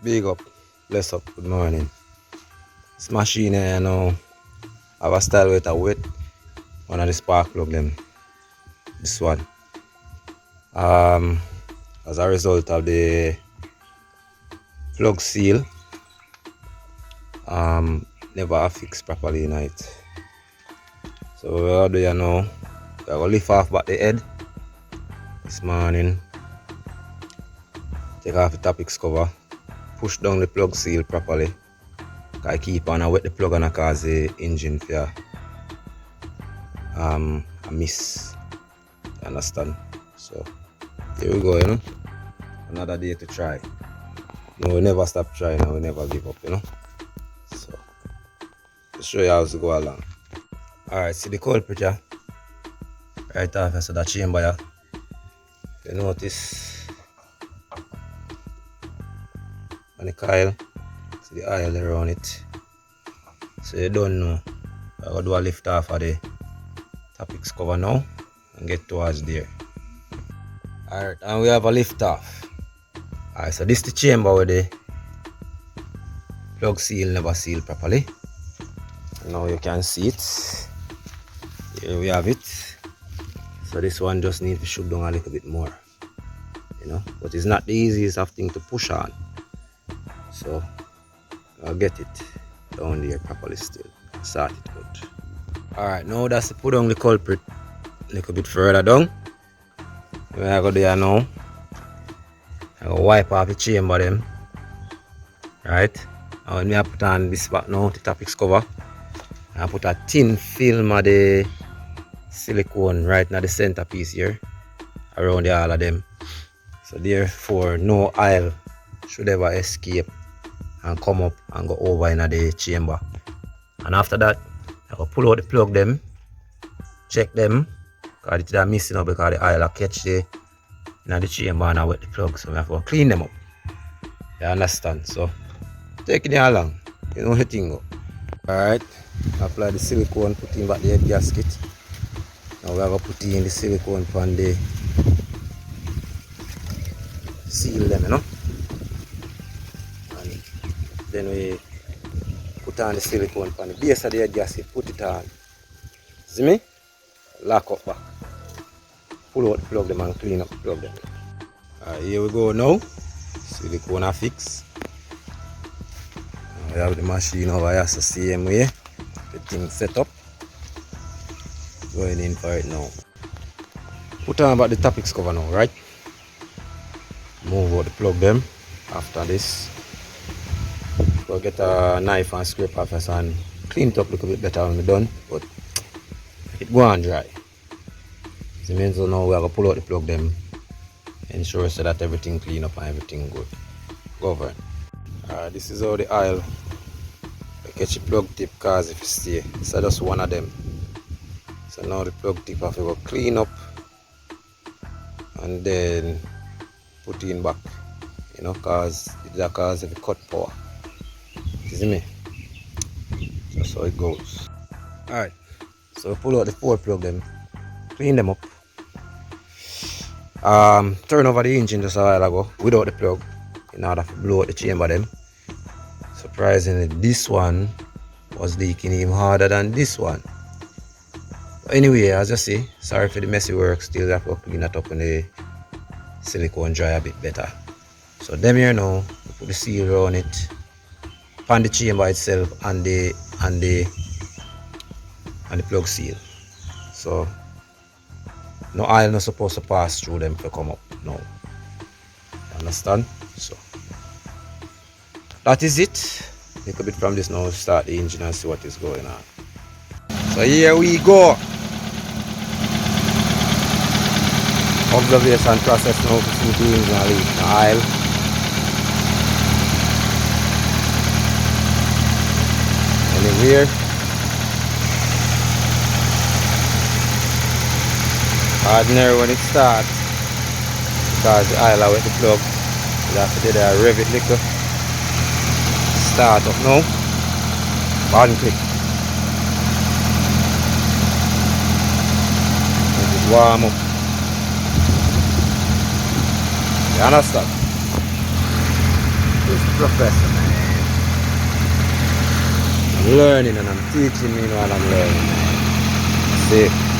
Big up, bless up, good morning. This machine here now have a style with a wet one of the spark plug them. This one. As a result of the plug seal never affixed properly in it. So what do you know? I go lift off back the head this morning. Take off the Tapix cover, push down the plug seal properly. I keep on wet the plug and I cause the engine for a miss. You understand? So here we go, you know. Another day to try. No, we never stop trying and we never give up, you know. So to show you how to go along. Alright, see the culprit here. Right off so that chamber here. You notice on the coil, see the oil around it. So you don't know. I'm going to do a lift off of the Tapix cover now and get towards there. Alright, and we have a lift off. Alright, so this is the chamber where the plug seal never sealed properly. Now you can see it. Here we have it. So this one just needs to shoot down a little bit more. You know, but it's not the easiest of thing to push on. So I'll get it down there properly still. Sort it out. Alright, now that's to put on the culprit a little bit further down. When I go there now, I go wipe off the chamber them. Right? And when I put on this back now, the Tapix cover, I put a thin film of the silicone right now the centerpiece here around all of them. So therefore no oil should ever escape and come up and go over in the chamber. And after that, I will pull out the plug them, check them, because it's missing up because the oil will catch the chamber and I wet the plug. So I have to clean them up. You understand? So taking it along, you know the thing go. Alright, apply the silicone, put in back the head gasket. Now we are going to put in the silicone on the seal them, you know. And then we put on the silicone on the base of the head gasket, put it on. See me? Lock up back. Pull out the plug them and clean up the plug them. Alright, here we go now. Silicone affix. We have the machine over here, so same way. The thing set up. Going in for it now. Put on about the Tapix cover now, right? Move out the plug them after this. Go get a knife and scrape off this and clean it up a little bit better when we're done, but it go on dry. So means so now we are going to pull out the plug them, ensure so that everything clean up and everything good. Govern. This is how the oil catch the plug tip cause if it stay. So just one of them. So now the plug tip have to go clean up and then put in back, you know, cause it cause if it cut power. You see me? That's how it goes. Alright, so pull out the 4 plug them, clean them up. Turn over the engine just a while ago without the plug in order to blow out the chamber them. Surprisingly, this one was leaking even harder than this one. But anyway, as I say, sorry for the messy work, still have to clean that up in the silicone dry a bit better. So them here now, put the seal around it, on the chamber itself and the plug seal. So no oil not supposed to pass through them to come up. No. Understand? So that is it. Take a bit from this now, start the engine and see what is going on. So here we go. Observation process now to see the engine and leak the oil. Anywhere. Ordinary when it starts, because the oil with the plug, you have to do the rev it little. Start up now. One click. Let it warm up. You understand? is Professor, man. I'm learning and I'm teaching me while I'm learning, man. See?